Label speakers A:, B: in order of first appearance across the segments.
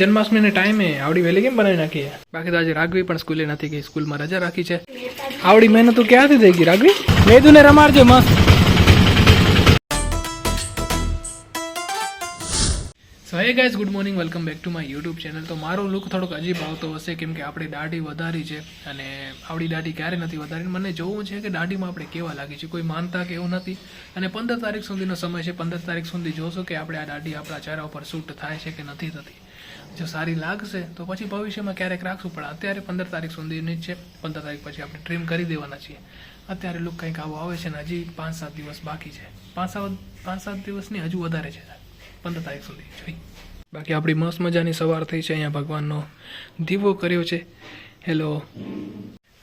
A: જન્માષ્ટમીને ટાઈમે આવડી વહેલી કેમ બનાવી નાખી? બાકી તો આજે રાઘવી પણ સ્કૂલે નથી ગઈ, સ્કૂલમાં રજા રાખી છે. આવડી મહેનત તો ક્યાંથી થઈ ગઈ રાઘવી? મેદુને રમાડજે મસ્ત. So hey guys, good morning, welcome back to my YouTube channel. તો મારો લુક થોડોક અજીબ આવતો હશે કેમ કે આપણે દાઢી વધારી છે અને આવડી દાઢી ક્યારે નથી વધારી. મને જોવું છે કે દાઢીમાં આપણે કેવા લાગી છે, કોઈ માનતા કે એવું નથી. અને 15 તારીખ સુધીનો સમય છે, 15 તારીખ સુધી જોશો કે આપણે આ દાઢી આપણા ચહેરા ઉપર શૂટ થાય છે કે નથી થતી. જો સારી લાગશે તો પછી ભવિષ્યમાં ક્યારેક રાખશું, પણ અત્યારે 15 તારીખ સુધીની જ છે. 15 તારીખ પછી આપણે ટ્રીમ કરી દેવાના છીએ. અત્યારે લુક કંઈક આવો આવે છે ને હજી 5-7 દિવસ બાકી છે. 5-7 દિવસની હજુ વધારે છે, 15 તારીખ સુધી જોઈ. બાકી આપણી મસ્ત મજાની સવાર થઈ છે. અહીંયા ભગવાનનો દીવો કર્યો છે. હેલો.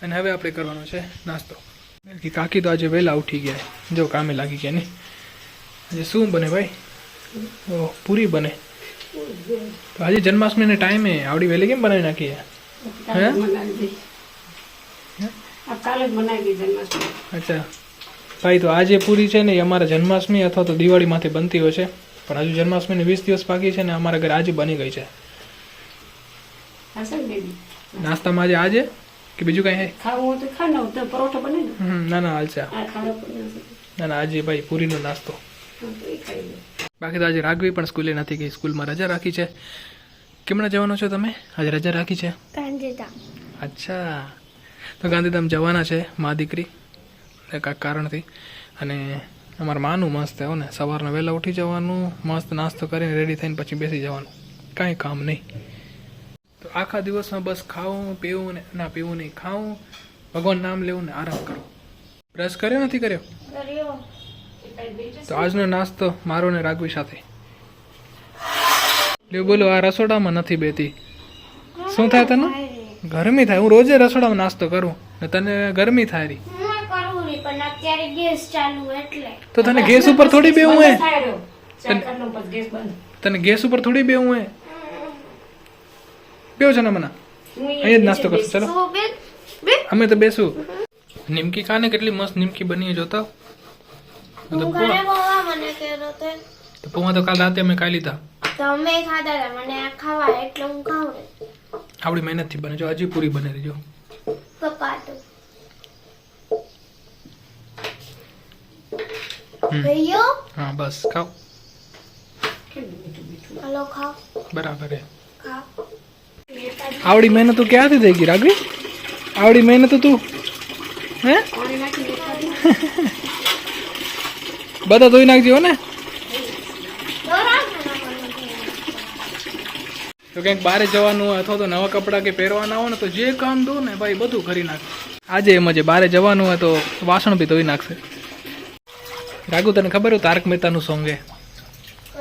A: અને હવે આપણે કરવાનો છે નાસ્તો. કાકી તો આજે વહેલા ઉઠી ગયા, જો કામે લાગી ગયા ને. આજે શું બને ભાઈ? ઓહ, પૂરી બને. તો આજે જન્માષ્ટમીને ટાઈમે આવડી વહેલી કેમ બનાવી નાખી? અચ્છા ભાઈ, તો આજે પૂરી છે ને એ અમારા જન્માષ્ટમી અથવા તો દિવાળી માંથી બનતી હોય છે, પણ હજુ જન્માષ્ટમીને 20 દિવસ બાકી છે ને અમારા ઘરે આજે બની ગઈ છે. નાસ્તામાં આજે કે બીજું કઈ? ના ના હાલ છે. ના ના આજે ભાઈ પૂરીનો નાસ્તો. બાકી તો આજે રાઘવી પણ સ્કૂલે નથી ગઈ, સ્કૂલમાં રજા રાખી છે. કેમણા જવાનો છો તમે? આજે રજા રાખી છે. અચ્છા, તો ગાંધીધામ જવાના છે મા દીકરી કાંઈક કારણથી. અને અમારા માનું મસ્ત હો ને, સવારના વહેલા ઉઠી જવાનું, મસ્ત નાસ્તો કરીને રેડી થઈને પછી બેસી જવાનું, કાંઈ કામ નહીં. તો આખા દિવસમાં બસ ખાવું પીવું ને, ના પીવું નહીં, ખાવું, ભગવાન નામ લેવું ને આરામ કરો. બ્રશ કર્યો નથી કર્યો? તો આજનો નાસ્તો મારો ને રાઘવી સાથે. લ્યો બોલો, આ રસોડામાં નથી બેતી. શું થાય તને? ગરમી થાય. હું રોજે રસોડામાં નાસ્તો કરું ને તને ગરમી થાય રહી. તો તને ગેસ ઉપર થોડી બેવું હે? તને ગેસ ઉપર થોડી બેવું હે? બેવ છે ને મને અહીંયા જ નાસ્તો કરશું. ચલો અમે તો બેસું. નિમકી ખાને કેટલી મસ્ત નિમકી બની જોતા. તો પૌવા તો કાલ રાતે અમે ખાઈ લીધા. આવડી મહેનત થી બને. જો હજી પૂરી બને રહી. જો હા બસ ખાઓ. બરાબર હે. આવડી મહેનત તો ક્યાંથી થઈ ગઈ રાઘવી? આવડી મહેનત તું હે બધા ધોઈ નાખજો ને. તો ક્યાંક બહાર જવાનું હોય અથવા તો નવા કપડાં કે પહેરવાના હોય ને તો જે કામ દો ને ભાઈ બધું કરી નાખે. આજે એમ જ બહાર જવાનું હોય તો વાસણ બી ધોઈ નાખશે. રાઘુ તને ખબર હોય તારક મહેતાનું સોંગ હે?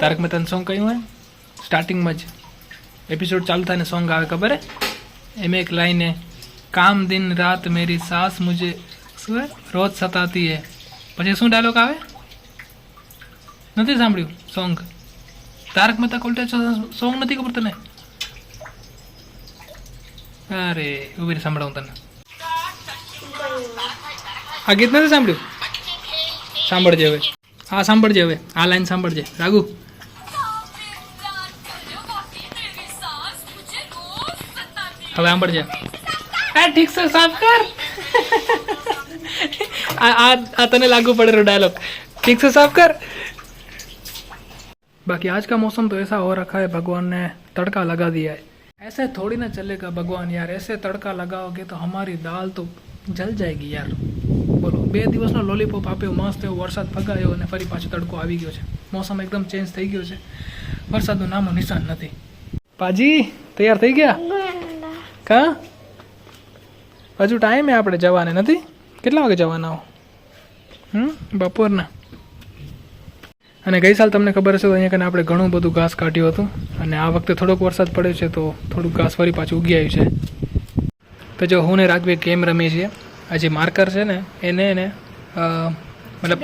A: તારક મહેતાનું સોંગ કયું હોય? સ્ટાર્ટિંગમાં જ એપિસોડ ચાલુ થાય ને સોંગ આવે, ખબર હે? એમાં એક લાઈન હે, કામ દિન રાત મેરી સાસ મુझे શું હે રોજ સતાતી હે. પછી શું ડાયલોગ આવે? નથી સાંભળ્યું સોંગ? તારક મહેતા કા ઉલ્ટા સોંગ નથી ખબર તને? અરે ઉભી સાંભળાવું તને. આ ગીત નથી સાંભળ્યું? સાંભળજે હવે. હા સાંભળજે હવે. આ લાઈન સાંભળજે રાઘુ. હવે સાંભળજે. આ ઠીક છે સાફ કર. આ તને લાગુ પડેલો डायलॉग. ठीक से साफ कर. बाकी आज का मौसम तो ऐसा हो रखा है, भगवान ने तड़का लगा दिया है. ऐसे थोड़ी ना चलेगा भगवान यार, ऐसे तड़का लगाओगे तो हमारी दाल तो जल जाएगी यार. બોલો, 2 દિવસનો લોલીપોપ આપ્યો, મસ્ત એવો વરસાદ ફગાયો અને ફરી પાછો તડકો આવી ગયો છે. મોસમ એકદમ ચેન્જ થઈ ગયો છે. વરસાદનું નામો નિશાન નથી. પાજી તૈયાર થઈ ગયા? કા હજુ ટાઈમ આપણે જવાને નથી? કેટલા વાગે જવાના હો? બપોરના. અને ગઈ સાલ તમને ખબર હશે તો અહીંયા કને આપણે ઘણું બધું ઘાસ કાઢ્યું હતું અને આ વખતે થોડોક વરસાદ પડ્યો છે તો થોડુંક ઘાસ ફરી પાછું ઉગી આવ્યું છે. તો જો હું ને રાઘવી ગેમ રમીએ છીએ. આ જે માર્કર છે ને એને મતલબ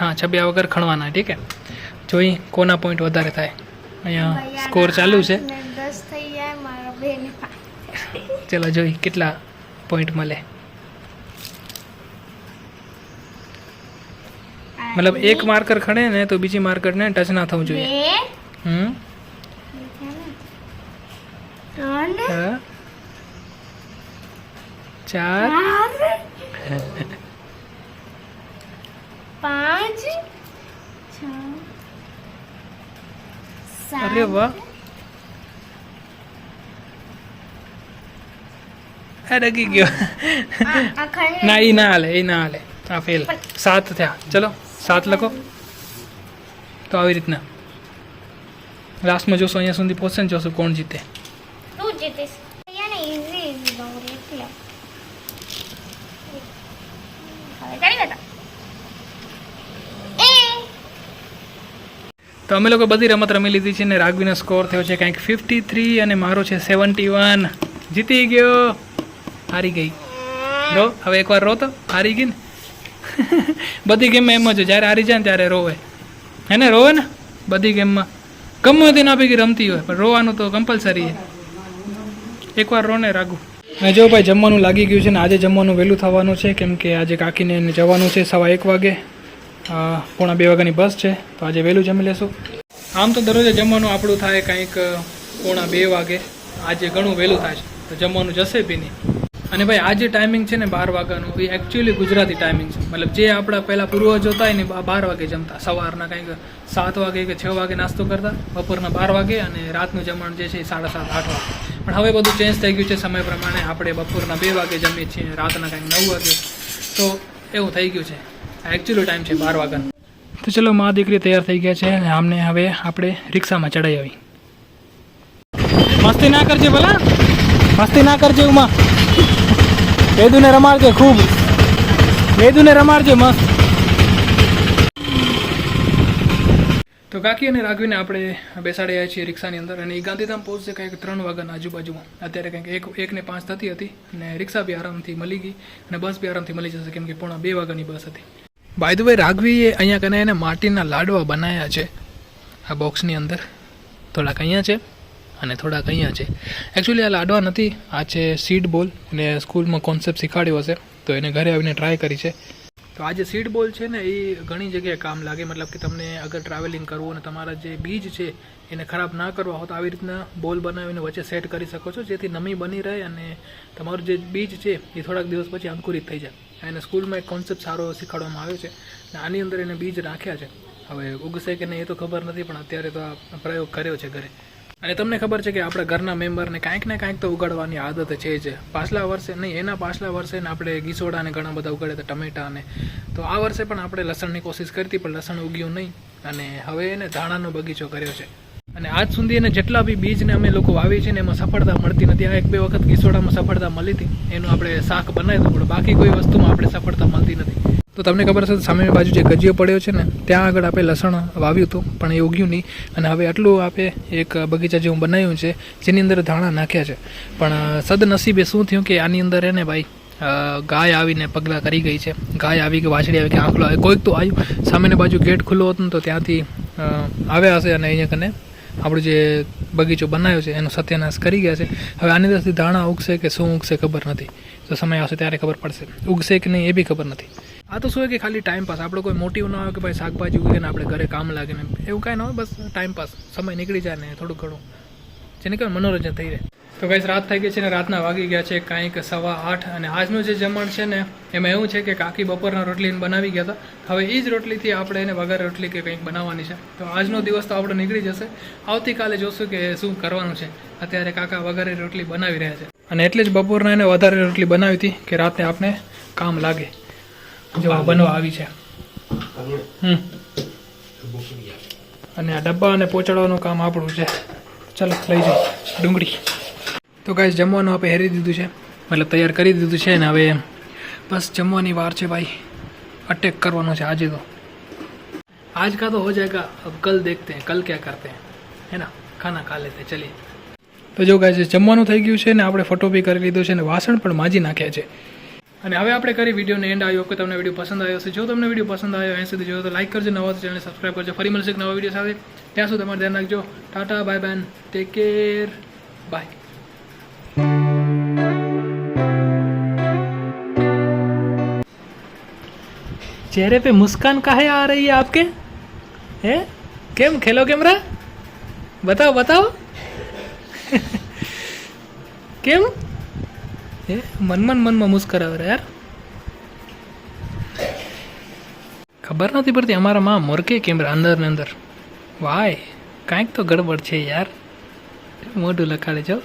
A: હા છબ્યા વગર ખણવાના. ઠીક હે? જોઈ કોના પોઈન્ટ વધારે થાય. અહીંયા સ્કોર ચાલુ છે. ચલો જોઈ કેટલા પોઈન્ટ મળે. मतलब एक मार्कर खड़े ने तो बीजी मार्कर ने टच ना थવું જોઈએ. हाँ, 4
B: 5 6
A: अरे वाह અડગી ગયો ના એ ના હાલે આ ફેલ 7 થયા ચલો 7 લખો તો આવી રીતના લાસ્ટમાં જોશો અહીંયા સુધી પહોંચે ને જોશો કોણ જીતે
B: તું જીતીશ યાને ઈઝી ઈઝી ડોંગરી એટલે હવે કરી લેતા
A: તો અમે લોકો બધી રમત રમી લીધી છે ને રાઘવીનો સ્કોર થયો છે કંઈક 53 અને મારો છે 71 જીતી ગયો હારી ગઈ રો હવે એકવાર રો તો હારી ગઈ ને બધી ગેમમાં એમ જ જ્યારે હારી જાય ને ત્યારે રોવે હે ને રોવે ને બધી ગેમમાં ગમે તે ના ભેગી રમતી હોય પણ રોવાનું તો કમ્પલસરી છે એકવાર રો ને રાઘુ અને જો ભાઈ જમવાનું લાગી ગયું છે ને આજે જમવાનું વહેલું થવાનું છે કેમ કે આજે કાકીને એને જવાનું છે 1:15 વાગે 1:45 વાગ્યાની બસ છે તો આજે વહેલું જમી લેશું આમ તો દરરોજ જમવાનું આપણું થાય કંઈક 1:45 વાગે આજે ઘણું વહેલું થાય છે તો જમવાનું જશે બી નહીં અને ભાઈ આ જે ટાઈમિંગ છે ને 12 વાગ્યાનું એ એકચ્યુઅલી ગુજરાતી ટાઈમિંગ છે મતલબ જે આપણા પહેલાં પૂર્વજો હતા ને 12 વાગે જમતા સવારના કંઈક 7 વાગે કે 6 વાગે નાસ્તો કરતા બપોરના 12 વાગે અને રાતનું જમણ જે છે એ 7:30 8 વાગે પણ હવે બધું ચેન્જ થઈ ગયું છે સમય પ્રમાણે આપણે બપોરના 2 વાગે જમીએ છીએ રાતના કંઈક 9 વાગે તો એવું થઈ ગયું છે એકચ્યુઅલી ટાઈમ છે 12 વાગ્યાનો તો ચલો મા દીકરી તૈયાર થઈ ગયા છે અને આમને હવે આપણે રિક્ષામાં ચડાઈ આવી મસ્તી ના કરજે ભલા મસ્તી ના કરજે ઉમા વેદુને રમાડજે ખૂબ વેદુને રમાડજે મસ્ત તો કાકી અને રાઘવીને આપણે બેસાડી આવ્યા છીએ રિક્ષાની અંદર અને એ ગાંધીધામ પહોંચશે કંઈક 3 વાગ્યાના આજુબાજુમાં અત્યારે કંઈક 1:05 થતી હતી અને રિક્ષા બી આરામથી મળી ગઈ અને બસ બી આરામથી મળી જશે કેમ કે 1:45 વાગ્યાની બસ હતી બાય ધ વે રાઘવીએ અહીંયા કને એને માટીના લાડવા બનાવ્યા છે આ બોક્સની અંદર થોડાક અહીંયા છે અને થોડાક અહીંયા છે એકચ્યુઅલી આ લાડવા નથી આ છે સીડ બોલ અને સ્કૂલમાં કોન્સેપ્ટ શીખવાડ્યો હશે તો એને ઘરે આવીને ટ્રાય કરી છે તો આ જે સીડ બોલ છે ને એ ઘણી જગ્યાએ કામ લાગે મતલબ કે તમને અગર ટ્રાવેલિંગ કરવું અને તમારા જે બીજ છે એને ખરાબ ના કરવા હોય તો આવી રીતના બોલ બનાવીને વચ્ચે સેટ કરી શકો છો જેથી નમી બની રહે અને તમારું જે બીજ છે એ થોડાક દિવસ પછી અંકુરિત થઈ જાય એને સ્કૂલમાં એક કોન્સેપ્ટ સારો શીખવાડવામાં આવ્યો છે અને આની અંદર એને બીજ રાખ્યા છે હવે ઉગશે કે નહીં એ તો ખબર નથી પણ અત્યારે તો આ પ્રયોગ કર્યો છે ઘરે અને તમને ખબર છે કે આપણા ઘરના મેમ્બરને કાંઈક ને કાંઈક તો ઉગાડવાની આદત છે જ પાછલા વર્ષે નહીં એના પાછલા વર્ષે ને આપણે ગીસોડાને ઘણા બધા ઉગાડ્યા હતા ટમેટાને તો આ વર્ષે પણ આપણે લસણની કોશિશ કરી હતી પણ લસણ ઉગ્યું નહીં અને હવે એને ધાણાનો બગીચો કર્યો છે અને આજ સુધી એને જેટલા બી બીજને અમે લોકો વાવીએ છીએ ને એમાં સફળતા મળતી નથી આ 1-2 વખત ગીસોડામાં સફળતા મળી હતી એનું આપણે શાક બનાવી દઉં પણ બાકી કોઈ વસ્તુમાં આપણે સફળતા મળતી નથી તો તમને ખબર હશે સામેની બાજુ જે ગજીયો પડ્યો છે ને ત્યાં આગળ આપણે લસણ વાવ્યું હતું પણ એ ઉગ્યું નહીં અને હવે આટલું આપણે એક બગીચા જેવું બનાવ્યું છે જેની અંદર ધાણા નાખ્યા છે પણ સદનસીબે શું થયું કે આની અંદર એને ભાઈ ગાય આવીને પગલાં કરી ગઈ છે ગાય આવી કે વાછડી આવી કે આંખલો આવે કોઈક તો આવ્યું સામેની બાજુ ગેટ ખુલ્લો હતો ને તો ત્યાંથી આવ્યા હશે અને અહીંયા કને આપણું જે બગીચો બનાવ્યો છે એનો સત્યાનાશ કરી ગયા છે હવે આની અંદરથી ધાણા ઉગશે કે શું ઉગશે ખબર નથી તો સમય આવશે ત્યારે ખબર પડશે ઉગશે કે નહીં એ બી ખબર નથી આ તો શું કે ખાલી ટાઈમ પાસ આપણો કોઈ મોટિવ ના હોય કે ભાઈ શાકભાજી ઉગે ને આપણે ઘરે કામ લાગે ને એવું કાંઈ ના હોય બસ ટાઈમ પાસ સમય નીકળી જાય ને થોડું ઘણું જેને કહેવાય મનોરંજન થઈ રહે તો ગાઈસ રાત થઈ ગઈ છે ને રાતના વાગી ગયા છે કંઈક 8:15 અને આજનું જે જમણ છે ને એમાં એવું છે કે કાકી બપોરના રોટલી બનાવી ગયા હતા હવે એ જ રોટલીથી આપણે એને વઘાર રોટલી કે કંઈક બનાવવાની છે તો આજનો દિવસ તો આપણો નીકળી જશે આવતીકાલે જોશું કે શું કરવાનું છે અત્યારે કાકા વઘારે રોટલી બનાવી રહ્યા છે અને એટલે જ બપોરના એને વધારે રોટલી બનાવી હતી કે રાતે આપણે કામ લાગે જો આ બનવા આવી છે અને આ ડબ્બા અને પહોંચાડવાનું કામ આપણું છે ચાલો લઈ જઈએ ડુંગળી તો ગાઈસ જમવાનું આપણે હેરી દીધું છે મતલબ તૈયાર કરી દીધું છે ને હવે બસ જમવાની વાર છે ભાઈ અટેક કરવાનો છે આજે તો આજ કા તો હો જાયગા अब कल देखते हैं कल क्या करते हैं है ना खाना खा लेते चलिए તો જો ગાઈસ જમવાનું થઈ ગયું છે ને આપણે ફોટો બી કરી લીધો છે ને વાસણ પણ માજી નાખ્યા છે અને હવે આપણે કરી વિડીયોને એન્ડ આવ્યો કે તમને વિડીયો પસંદ આવ્યો હશે જો તમને વિડીયો પસંદ આવ્યો અહીં સુધી જોયો તો લાઈક કરજો નવા તો ચેનલ સબસ્ક્રાઈબ કરજો ફરી મળશે નવા વિડીયો સાથે ત્યાં સુધી તમારે ધ્યાન રાખજો Tata bye bye take care bye चेहरे पे मुस्कान काहे आ रही है आपके हैं केम खेलो कैमरा बताओ बताओ કેમ એ મનમાં મુસ્કરાવે રે યાર. ખબર નથી પડતી અમારા માં મોરકે કેમ રે અંદર ને અંદર. વાય કાંઈક તો ગડબડ છે યાર. મોઢું લખાડે છો.